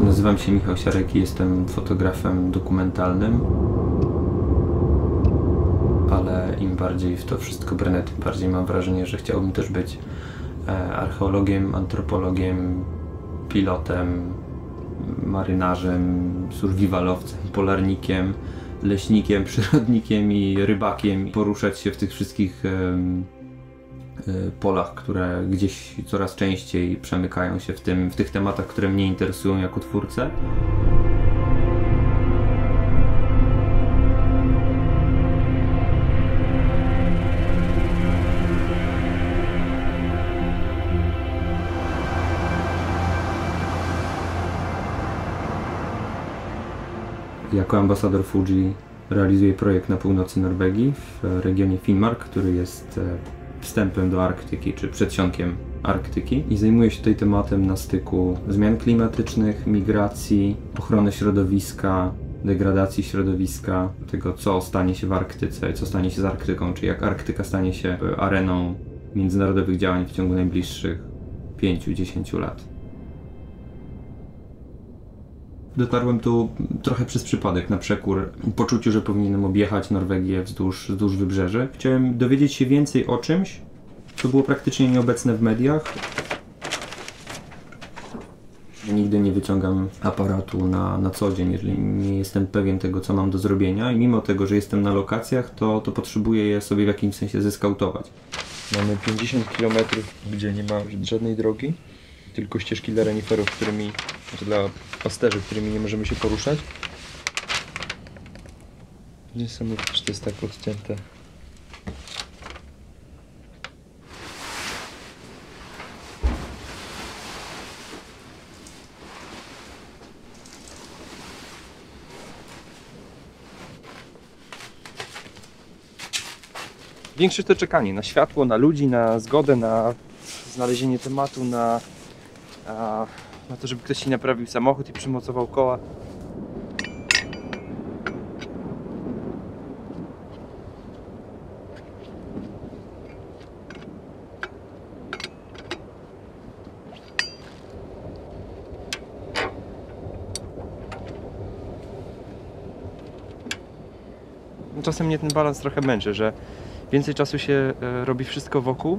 Nazywam się Michał Siarek i jestem fotografem dokumentalnym, ale im bardziej w to wszystko brnę, tym bardziej mam wrażenie, że chciałbym też być archeologiem, antropologiem, pilotem, marynarzem, survivalowcem, polarnikiem, leśnikiem, przyrodnikiem i rybakiem. Poruszać się w tych wszystkich polach, które gdzieś coraz częściej przemykają się w tych tematach, które mnie interesują jako twórcę. Jako ambasador Fuji realizuję projekt na północy Norwegii, w regionie Finnmark, który jest wstępem do Arktyki, czy przedsionkiem Arktyki, i zajmuję się tutaj tematem na styku zmian klimatycznych, migracji, ochrony środowiska, degradacji środowiska, tego, co stanie się w Arktyce, co stanie się z Arktyką, czy jak Arktyka stanie się areną międzynarodowych działań w ciągu najbliższych 5-10 lat. Dotarłem tu trochę przez przypadek, na przekór poczuciu, że powinienem objechać Norwegię wzdłuż wybrzeży. Chciałem dowiedzieć się więcej o czymś, co było praktycznie nieobecne w mediach. Nigdy nie wyciągam aparatu na co dzień, jeżeli nie jestem pewien tego, co mam do zrobienia, i mimo tego, że jestem na lokacjach, to potrzebuję je sobie w jakimś sensie zeskautować. Mamy 50 km, gdzie nie ma żadnej drogi, tylko ścieżki dla reniferów, dla pasterzy, którymi nie możemy się poruszać. Niesamowite, że to jest tak odcięte. Większość to czekanie na światło, na ludzi, na zgodę, na znalezienie tematu, na to, żeby ktoś ci naprawił samochód i przymocował koła. Czasem mnie ten balans trochę męczy, że więcej czasu się robi wszystko wokół.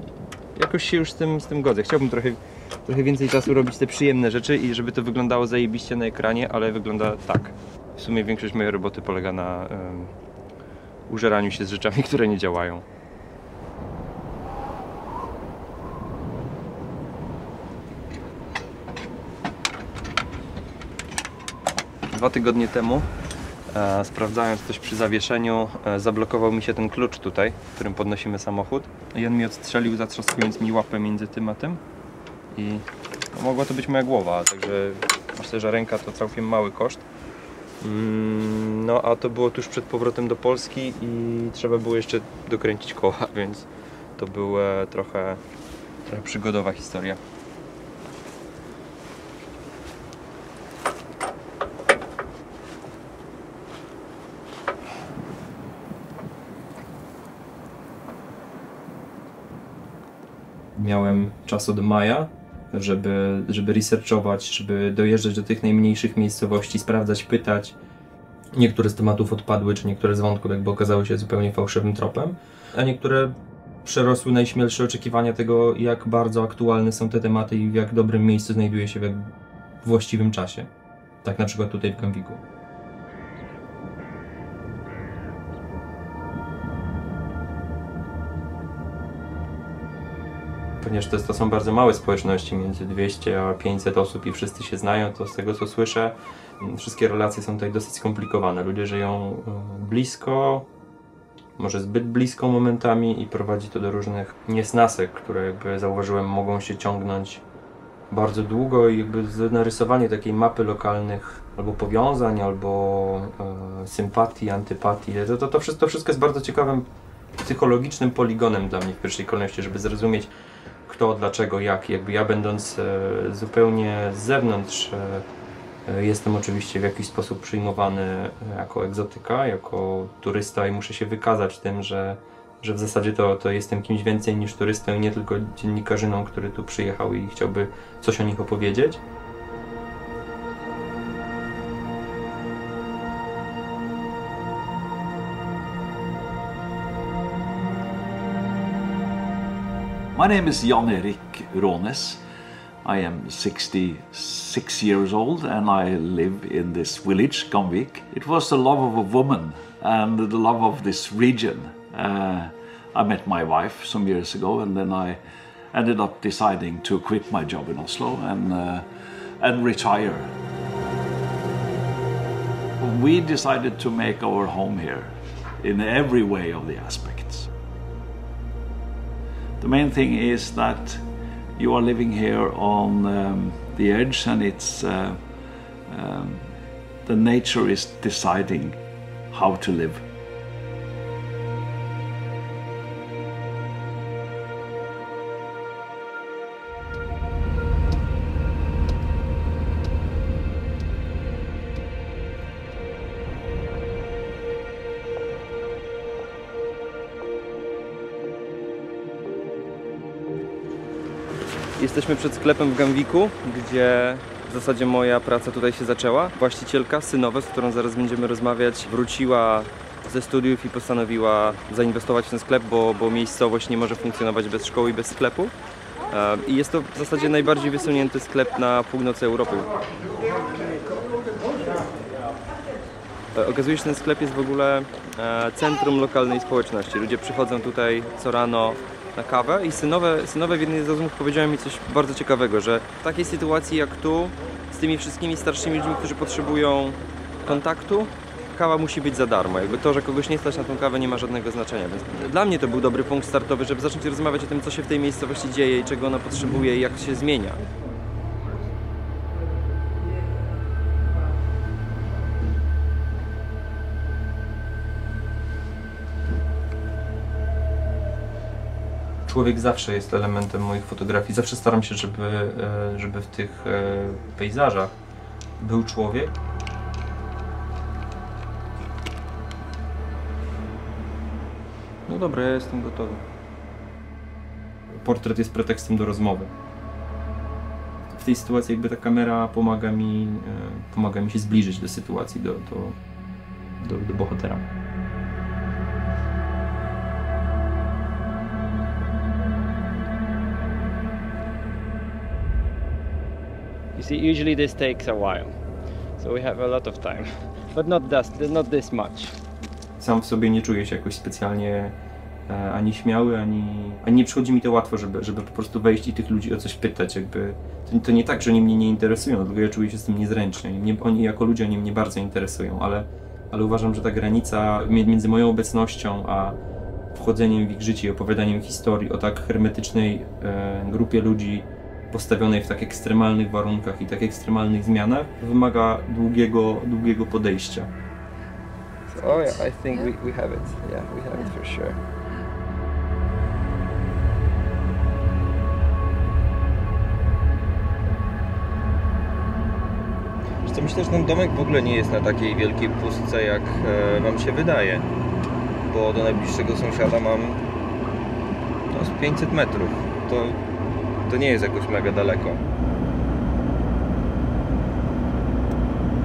Jakoś się już z tym godzę. Chciałbym trochę więcej czasu robić te przyjemne rzeczy i żeby to wyglądało zajebiście na ekranie, ale wygląda tak. W sumie większość mojej roboty polega na użeraniu się z rzeczami, które nie działają. Dwa tygodnie temu, sprawdzając coś przy zawieszeniu, zablokował mi się ten klucz tutaj, którym podnosimy samochód, i on mi odstrzelił, zatrzaskując mi łapę między tym a tym, i mogła to być moja głowa, także myślę, że ręka to całkiem mały koszt. No a to było tuż przed powrotem do Polski i trzeba było jeszcze dokręcić koła, więc to była trochę przygodowa historia. Miałem czas od maja, żeby researchować, żeby dojeżdżać do tych najmniejszych miejscowości, sprawdzać, pytać. Niektóre z tematów odpadły, czy niektóre z wątków jakby okazały się zupełnie fałszywym tropem, a niektóre przerosły najśmielsze oczekiwania tego, jak bardzo aktualne są te tematy i w jak dobrym miejscu znajduje się w właściwym czasie. Tak na przykład tutaj w Gamviku. Ponieważ to są bardzo małe społeczności, między 200 a 500 osób i wszyscy się znają, to z tego co słyszę, wszystkie relacje są tutaj dosyć skomplikowane. Ludzie żyją blisko, może zbyt blisko momentami i prowadzi to do różnych niesnasek, które jakby zauważyłem mogą się ciągnąć bardzo długo i jakby narysowanie takiej mapy lokalnych albo powiązań, albo sympatii, antypatii, to wszystko jest bardzo ciekawym psychologicznym poligonem dla mnie w pierwszej kolejności, żeby zrozumieć kto, dlaczego, jak. Jakby ja będąc zupełnie z zewnątrz jestem oczywiście w jakiś sposób przyjmowany jako egzotyka, jako turysta i muszę się wykazać tym, że w zasadzie to jestem kimś więcej niż turystą i nie tylko dziennikarzyną, który tu przyjechał i chciałby coś o nich opowiedzieć. My name is Jan Erik Rånes. I am 66 years old and I live in this village, Gamvik. It was the love of a woman and the love of this region. I met my wife some years ago and then I ended up deciding to quit my job in Oslo and retire. We decided to make our home here in every way of the aspects. The main thing is that you are living here on the edge and it's the nature is deciding how to live. Jesteśmy przed sklepem w Gamviku, gdzie w zasadzie moja praca tutaj się zaczęła. Właścicielka synowa, z którą zaraz będziemy rozmawiać, wróciła ze studiów i postanowiła zainwestować w ten sklep, bo miejscowość nie może funkcjonować bez szkoły i bez sklepu. I jest to w zasadzie najbardziej wysunięty sklep na północy Europy. Okazuje się, że ten sklep jest w ogóle centrum lokalnej społeczności. Ludzie przychodzą tutaj co rano na kawę i synowe w jednej z rozmów powiedziały mi coś bardzo ciekawego, że w takiej sytuacji jak tu, z tymi wszystkimi starszymi ludźmi, którzy potrzebują kontaktu, kawa musi być za darmo. Jakby to, że kogoś nie stać na tą kawę, nie ma żadnego znaczenia. Więc dla mnie to był dobry punkt startowy, żeby zacząć rozmawiać o tym, co się w tej miejscowości dzieje i czego ona potrzebuje i jak się zmienia. Człowiek zawsze jest elementem moich fotografii. Zawsze staram się, żeby w tych pejzażach był człowiek. No dobra, ja jestem gotowy. Portret jest pretekstem do rozmowy. W tej sytuacji jakby ta kamera pomaga mi się zbliżyć do sytuacji, do bohatera. You see, usually this takes a while, so we have a lot of time, but not this much. Sam w sobie nie czuję się jakoś specjalnie ani śmiały, ani nie przychodzi mi to łatwo, żeby po prostu wejść i tych ludzi o coś pytać. Jakby to nie tak, że oni mnie nie interesują, tylko ja czuję się z tym niezręcznie. Oni jako ludzie mnie bardzo interesują, ale uważam, że ta granica między moją obecnością a wchodzeniem w ich życie i opowiadaniem historii o tak hermetycznej grupie ludzi postawionej w tak ekstremalnych warunkach i tak ekstremalnych zmianach wymaga długiego podejścia. Oh yeah, I think we have it. Yeah, we have it for sure. Myślę, że ten domek w ogóle nie jest na takiej wielkiej pustce, jak wam się wydaje, bo do najbliższego sąsiada mam z 500 metrów. To nie jest jakoś mega daleko.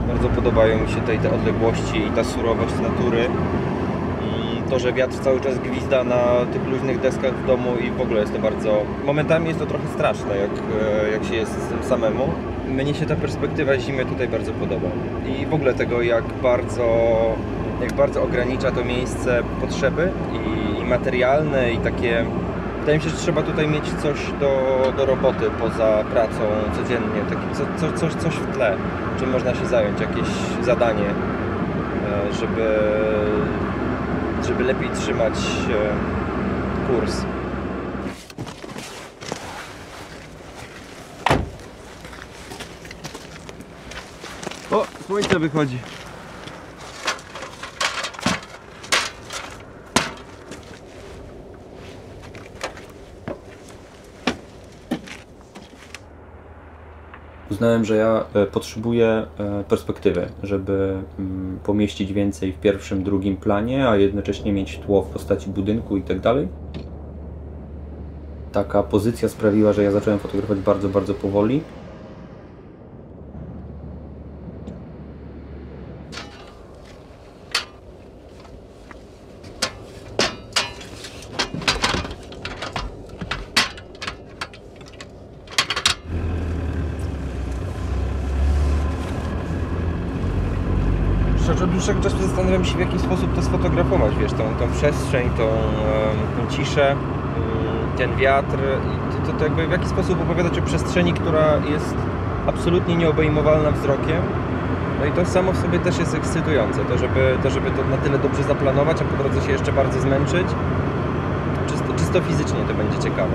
Bardzo podobają mi się tutaj te odległości i ta surowość natury. To, że wiatr cały czas gwizda na tych luźnych deskach w domu i w ogóle jest to bardzo... Momentami jest to trochę straszne, jak się jest z tym samemu. Mnie się ta perspektywa zimy tutaj bardzo podoba. I w ogóle tego, jak bardzo ogranicza to miejsce potrzeby i materialne i takie... Wydaje mi się, że trzeba tutaj mieć coś do roboty poza pracą codziennie, coś w tle, czym można się zająć, jakieś zadanie, żeby żeby lepiej trzymać kurs. O, słońce wychodzi. Uznałem, że ja potrzebuję perspektywy, żeby pomieścić więcej w pierwszym, drugim planie, a jednocześnie mieć tło w postaci budynku i tak dalej. Taka pozycja sprawiła, że ja zacząłem fotografować bardzo, bardzo powoli. Od dłuższego czasu zastanawiam się, w jaki sposób to sfotografować, wiesz, tą przestrzeń, tą ciszę, ten wiatr i to jakby w jaki sposób opowiadać o przestrzeni, która jest absolutnie nieobejmowalna wzrokiem. No i to samo w sobie też jest ekscytujące, to żeby to na tyle dobrze zaplanować, a po drodze się jeszcze bardzo zmęczyć. Czysto fizycznie to będzie ciekawe.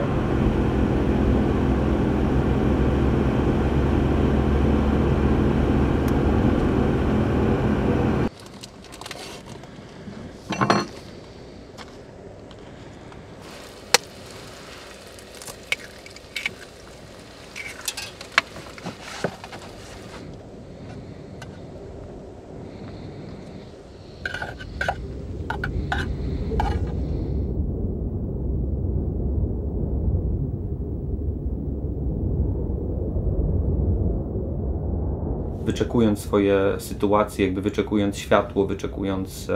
Wyczekując swoje sytuacje, jakby wyczekując światło, wyczekując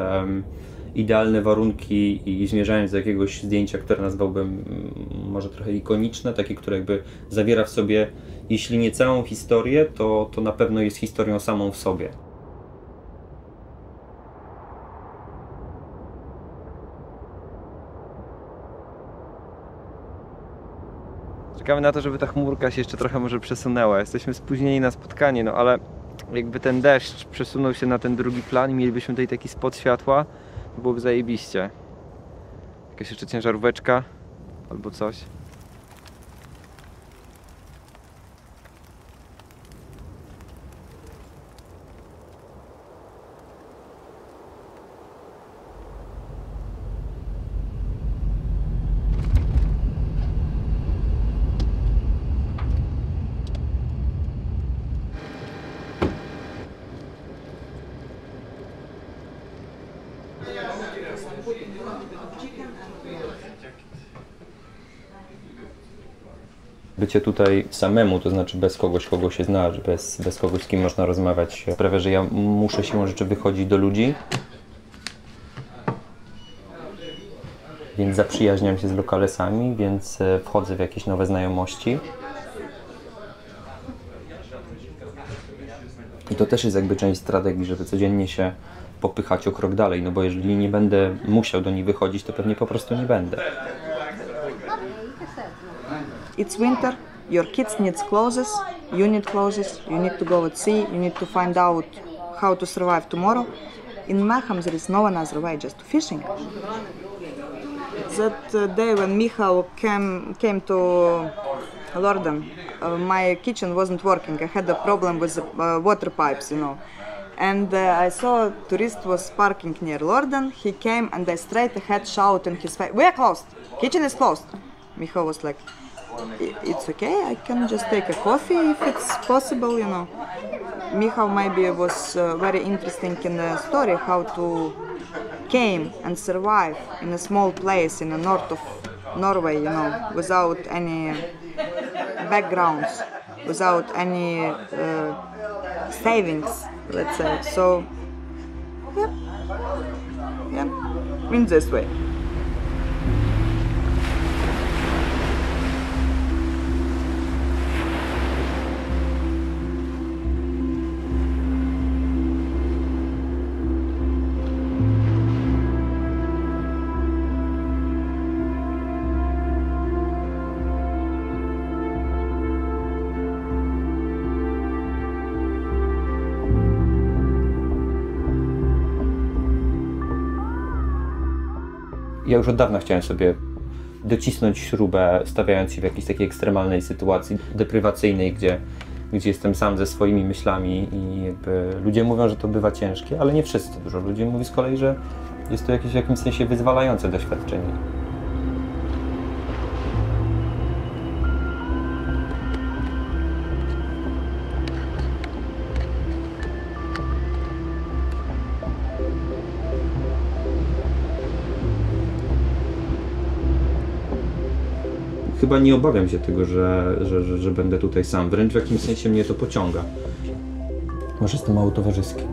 idealne warunki i zmierzając do jakiegoś zdjęcia, które nazwałbym może trochę ikoniczne, takie, które jakby zawiera w sobie, jeśli nie całą historię, to na pewno jest historią samą w sobie. Czekamy na to, żeby ta chmurka się jeszcze trochę może przesunęła. Jesteśmy spóźnieni na spotkanie, no ale jakby ten deszcz przesunął się na ten drugi plan i mielibyśmy tutaj taki spot światła, to byłoby zajebiście. Jakaś jeszcze ciężaróweczka albo coś. Bycie tutaj samemu, to znaczy bez kogoś, kogo się znasz, bez kogoś, z kim można rozmawiać, sprawia, że ja muszę siłą rzeczy wychodzić do ludzi. Więc zaprzyjaźniam się z lokalesami, więc wchodzę w jakieś nowe znajomości. I to też jest jakby część strategii, żeby codziennie się popychać o krok dalej, no bo jeżeli nie będę musiał do nich wychodzić, to pewnie po prostu nie będę. It's winter, your kids need clothes, you need clothes, you need to go at sea, you need to find out how to survive tomorrow. In Mecham there is no another way, just fishing. That day when Michał came to Lorden, my kitchen wasn't working. I had a problem with the water pipes, you know. And I saw a tourist was parking near Lorden. He came and I straight ahead shout in his face, "We are closed! Kitchen is closed!" Michał was like, "It's okay, I can just take a coffee if it's possible, you know." Michał maybe was very interesting in the story how to came and survive in a small place in the north of Norway, you know, without any backgrounds, without any savings, let's say. So, yeah, in this way. Ja już od dawna chciałem sobie docisnąć śrubę, stawiając się w jakiejś takiej ekstremalnej sytuacji deprywacyjnej, gdzie jestem sam ze swoimi myślami i jakby ludzie mówią, że to bywa ciężkie, ale nie wszyscy. Dużo ludzi mówi z kolei, że jest to jakieś w jakimś sensie wyzwalające doświadczenie. Chyba nie obawiam się tego, że będę tutaj sam. Wręcz w jakimś sensie mnie to pociąga. Może jestem mało towarzyski.